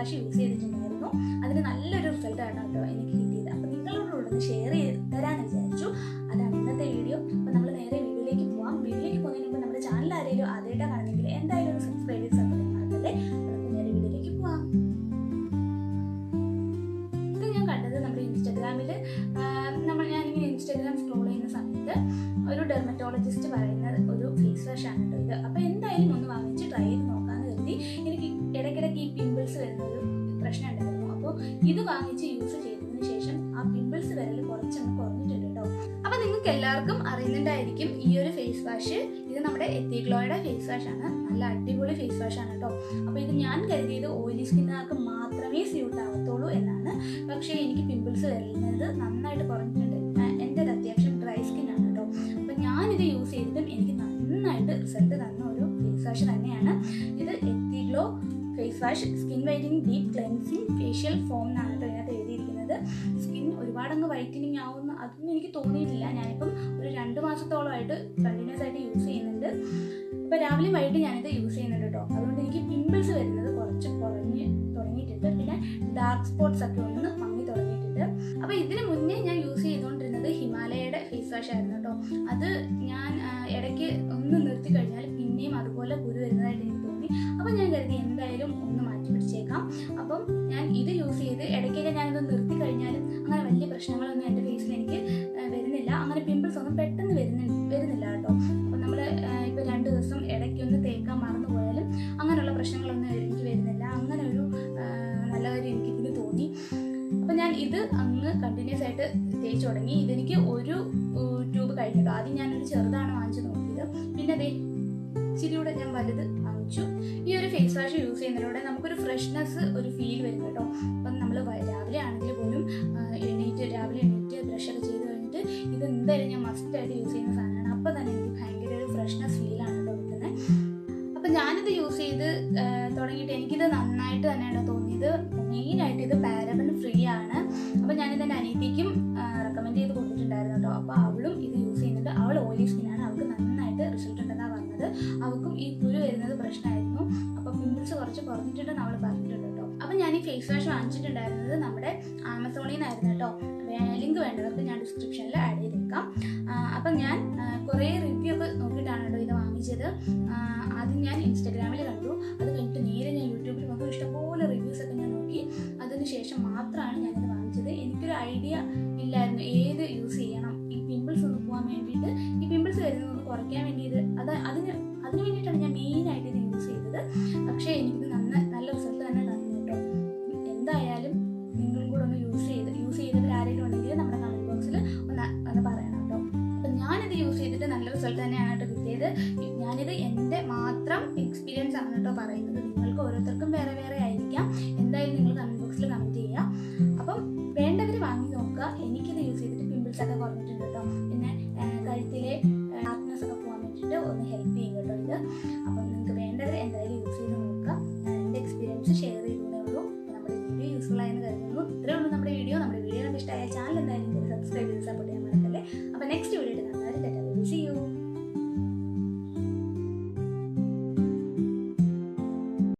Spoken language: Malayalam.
വാഷ് യൂസ് ചെയ്തിട്ടുണ്ടായിരുന്നു. അതിന് നല്ലൊരു റിസൾട്ടാണ് കേട്ടോ എനിക്ക് കിട്ടിയത്. അപ്പോൾ നിങ്ങളോട് ഷെയർ ചെയ്ത് തരാമെന്ന് വിചാരിച്ചു. അതാണ് ഇന്നത്തെ വീഡിയോ. അപ്പോൾ നമ്മൾ നേരെ വീഡിയോയിലേക്ക് പോകാം. വീഡിയോയിലേക്ക് പോകുന്നതിന് മുമ്പ് നമ്മുടെ ചാനൽ ആരെങ്കിലും ആദ്യമായിട്ടാണ് കാണുന്നെങ്കിൽ എന്തായാലും ഒന്ന് സബ്സ്ക്രൈബ് ചെയ്ത് സപ്പോർട്ട് മറക്കല്ലേ. നമുക്ക് നേരെ വീഡിയോയിലേക്ക് പോകാം. ഇത് ഞാൻ കണ്ടത് നമ്മുടെ ഇൻസ്റ്റാഗ്രാമിൽ ഞാനിങ്ങനെ ഇൻസ്റ്റാഗ്രാം സ്ക്രോൾ ചെയ്യുന്ന സമയത്ത് ഒരു ഡെർമറ്റോളജിസ്റ്റ് പറയുന്ന ഒരു ഫേസ് വാഷാണ് കേട്ടോ ഇത്. അപ്പോൾ എന്തായാലും ഒന്ന് വാങ്ങിച്ച് ട്രൈ ചെയ്ത് നോക്കാമെന്ന് കരുതി. എനിക്ക് ഇടയ്ക്കിടയ്ക്ക് ഈ പിമ്പിൾസ് വരുന്നൊരു പ്രശ്നം ഉണ്ടായിരുന്നു. അപ്പോൾ ഇത് വാങ്ങിച്ച് യൂസ് ചെയ്തതിന് ശേഷം ആ പിമ്പിൾസ് വരൽ കുറച്ചൊന്ന് കുറഞ്ഞിട്ടുണ്ട് കേട്ടോ. അപ്പോൾ നിങ്ങൾക്ക് എല്ലാവർക്കും അറിയുന്നുണ്ടായിരിക്കും ഈ ഒരു ഫേസ് വാഷ്. ഇത് നമ്മുടെ എത്തിഗ്ലോയുടെ ഫേസ് വാഷാണ്. നല്ല അടിപൊളി ഫേസ് വാഷാണ് കേട്ടോ. അപ്പോൾ ഇത് ഞാൻ കരുതിയത് ഓയിലി സ്കിന്നുകാർക്ക് മാത്രമേ സ്യൂട്ട് ആവത്തുള്ളൂ എന്നാണ്. പക്ഷേ എനിക്ക് പിമ്പിൾസ് വരുന്നത് നന്നായിട്ട് കുറഞ്ഞിട്ടുണ്ട്. എൻ്റെ ഒരു അത്യാവശ്യം ഡ്രൈ സ്കിന്നാണ് കേട്ടോ. അപ്പോൾ ഞാനിത് യൂസ് ചെയ്തിട്ടും എനിക്ക് നന്നായിട്ട് റിസൾട്ട് തന്ന ഒരു ഫേസ് വാഷ് തന്നെയാണ് ഇത്. Ethiglo face wash skin whitening deep cleansing facial foam എന്നാണ് കേട്ടോ ഇതിനകത്ത് എഴുതിയിരിക്കുന്നത്. സ്കിൻ ഒരുപാടങ്ങ് വൈറ്റനിങ് ആവുന്ന അതൊന്നും എനിക്ക് തോന്നിയിട്ടില്ല. ഞാനിപ്പം ഒരു 2 മാസത്തോളമായിട്ട് കണ്ടിന്യൂസ് ആയിട്ട് യൂസ് ചെയ്യുന്നുണ്ട്. ഇപ്പോൾ രാവിലെയും വൈകിട്ട് ഞാനിത് യൂസ് ചെയ്യുന്നുണ്ട് കേട്ടോ. അതുകൊണ്ട് എനിക്ക് പിമ്പിൾസ് വരുന്നത് കുറച്ച് കുറഞ്ഞ് തുടങ്ങിയിട്ടുണ്ട്. പിന്നെ ഡാർക്ക് സ്പോട്ട്സ് ഒക്കെ ഒന്ന് മങ്ങി തുടങ്ങിയിട്ടുണ്ട്. അപ്പോൾ ഇതിന് മുന്നേ ഞാൻ യൂസ് ചെയ്തുകൊണ്ടിരുന്നത് ഹിമാലയയുടെ ഫേസ് വാഷ് ആയിരുന്നു കേട്ടോ. അത് ഞാൻ ഇടയ്ക്ക് ഒന്ന് നിർത്തി കഴിഞ്ഞാൽ പിന്നെയും അതുപോലെ കുരു വരുന്നതായിട്ട് എനിക്ക് തോന്നി. അപ്പോൾ ഞാൻ കരുതി എന്തായാലും ഒന്ന് മാറ്റി പിടിച്ചേക്കാം. അപ്പം ഞാൻ ഇത് യൂസ് ചെയ്ത് ഇടയ്ക്കൊക്കെ ഞാനിത് നിർത്തി കഴിഞ്ഞാലും അങ്ങനെ വലിയ പ്രശ്നങ്ങളൊന്നും എൻ്റെ ഫേസിൽ എനിക്ക് വരുന്നില്ല. അങ്ങനെ പിമ്പിൾസ് ഒന്നും പെട്ടെന്ന് വരുന്നില്ല കേട്ടോ. അപ്പം നമ്മൾ ഇപ്പോൾ 2 ദിവസം ഇടയ്ക്കൊന്ന് തേക്കാൻ മറന്നു പോയാലും അങ്ങനെയുള്ള പ്രശ്നങ്ങളൊന്നും എനിക്ക് വരുന്നില്ല. അങ്ങനെ ഒരു നല്ല കാര്യം എനിക്കിതിന് തോന്നി. അപ്പം ഞാൻ ഇത് അങ്ങ് കണ്ടിന്യൂസ് ആയിട്ട് തേച്ച് തുടങ്ങി. ഇതെനിക്ക് ഒരു ട്യൂബ് കഴിഞ്ഞിട്ടോ. ആദ്യം ഞാനൊരു ചെറുതാണ് വാങ്ങിച്ച് നോക്കിയത്. പിന്നെ അതേ ഇച്ചിരിയൂടെ ഞാൻ വലുത് വാങ്ങിച്ചു. ഈ ഒരു ഫേസ് വാഷ് യൂസ് ചെയ്യുന്നതിലൂടെ നമുക്കൊരു ഫ്രഷ്നെസ് ഒരു ഫീൽ വരും കേട്ടോ. അപ്പം നമ്മൾ രാവിലെ ആണെങ്കിൽ പോലും രാവിലെ എണീറ്റ് ബ്രഷൊക്കെ ചെയ്ത് കഴിഞ്ഞിട്ട് ഇത് എന്തായാലും ഞാൻ മസ്റ്റായിട്ട് യൂസ് ചെയ്യുന്ന സാധനമാണ്. അപ്പോൾ തന്നെ എനിക്ക് ഭയങ്കര ഒരു ഫ്രഷ്നെസ് ഫീലാണ് കേട്ടോ കിട്ടുന്നത്. അപ്പം ഞാനിത് യൂസ് ചെയ്ത് തുടങ്ങിയിട്ട് എനിക്കിത് നന്നായിട്ട് തന്നെയാണ് തോന്നിയത്. മെയിനായിട്ട് ഇത് പാരബൻ ഫ്രീ ആണ്. അപ്പോൾ ഞാനിത് എൻ്റെ അനിയത്തിക്കും റെക്കമെൻഡ് ചെയ്ത് കൊടുത്തിട്ടുണ്ടായിരുന്നു കേട്ടോ. അപ്പോൾ അവളും ഇത് യൂസ് ചെയ്യുന്നുണ്ട്. അവൾ ഓയിലി സ്കിന്നാണ്. അവൾക്ക് നന്നായിട്ട് റിസൾട്ട് ഉണ്ടെന്നാണ് പറഞ്ഞത്. അവൾക്കും ഈ കുരു വരുന്നത് പ്രശ്നമായിരുന്നു. അപ്പോൾ പിമ്പിൾസ് കുറച്ച് കുറഞ്ഞിട്ടുണ്ടെന്ന് അവൾ പറഞ്ഞിട്ടുണ്ട് കേട്ടോ. അപ്പം ഞാൻ ഈ ഫേസ് വാഷ് വാങ്ങിച്ചിട്ടുണ്ടായിരുന്നത് നമ്മുടെ ആമസോണിൽ നിന്നായിരുന്നു കേട്ടോ. ലിങ്ക് വേണ്ടവർക്ക് ഞാൻ ഡിസ്ക്രിപ്ഷനിൽ ആഡ് ചെയ്തേക്കാം. അപ്പം ഞാൻ കുറേ റിവ്യൂ ഒക്കെ നോക്കിയിട്ടാണ് കേട്ടോ ഇത് വാങ്ങിച്ചത്. ആദ്യം ഞാൻ ഇൻസ്റ്റാഗ്രാമിൽ കണ്ടു. അത് കഴിഞ്ഞിട്ട് നേരെ ഞാൻ യൂട്യൂബിൽ നോക്കി ഇഷ്ടംപോലെ റിവ്യൂസൊക്കെ ഞാൻ നോക്കി. അതിന് ശേഷം മാത്രമാണ് ഞാനിത് വാങ്ങിച്ചത്. എനിക്കൊരു ഐഡിയ ഇല്ലായിരുന്നു ഏത് യൂസ് ചെയ്യണം. ഈ പിമ്പിൾസ് ഒന്ന് പോകാൻ വേണ്ടിയിട്ട്, ഈ പിമ്പിൾസ് വരുന്നതൊന്ന് കുറയ്ക്കാൻ വേണ്ടിയിട്ട് അതിന് വേണ്ടിയിട്ടാണ് ഞാൻ മെയിനായിട്ട് ഇത് യൂസ് ചെയ്തത്. പക്ഷേ എനിക്കിത് നല്ല റിസൾട്ട് തന്നെ തന്നു കേട്ടോ. എന്തായാലും നിങ്ങളും കൂടെ ഒന്ന് യൂസ് ചെയ്തവർ ആരെങ്കിലും ഉണ്ടെങ്കിൽ നമ്മുടെ കമൻറ്റ് ബോക്സിൽ ഒന്ന് പറയണം കേട്ടോ. അപ്പം ഞാനിത് യൂസ് ചെയ്തിട്ട് നല്ല റിസൾട്ട് തന്നെയാണ് കേട്ടോ കിട്ടിയത്. ഞാനിത് എൻ്റെ മാത്രം എക്സ്പീരിയൻസ് ആണ് കേട്ടോ പറയുന്നത്. നിങ്ങൾക്ക് ഓരോരുത്തർക്കും വേറെ വേറെ ആയിരിക്കാം. എന്തായാലും നിങ്ങൾ കമൻറ്റ് ബോക്സിൽ കമൻറ്റ് ചെയ്യുക. അപ്പം വേണ്ടവർ വാങ്ങി നോക്കുക. എനിക്കിത് യൂസ് ചെയ്തിട്ട് പിമ്പിൾസ് ഒക്കെ കുറഞ്ഞിട്ടുണ്ട് കേട്ടോ. പിന്നെ കഴുത്തിലെ ഡാർക്ക്നെസ് ഒക്കെ പോകാൻ വേണ്ടിയിട്ട് ഒന്ന് ഹെൽപ്പ് ചെയ്യും കേട്ടോ ഇത്. അപ്പം നിങ്ങൾക്ക് വേണ്ടവർ എന്തായാലും യൂസ് ചെയ്ത് നോക്കുക. ഞാൻ എൻ്റെ എക്സ്പീരിയൻസ് ഷെയർ ചെയ്തേ ഉള്ളൂ. നമ്മുടെ വീഡിയോ യൂസ്ഫുൾ ആയെന്ന് കരുതുന്നു. ഇത്രയേ ഉള്ളൂ നമ്മുടെ വീഡിയോ. നമ്മുടെ വീഡിയോ നമുക്ക് ഇഷ്ടമായ ചാനൽ എന്തായാലും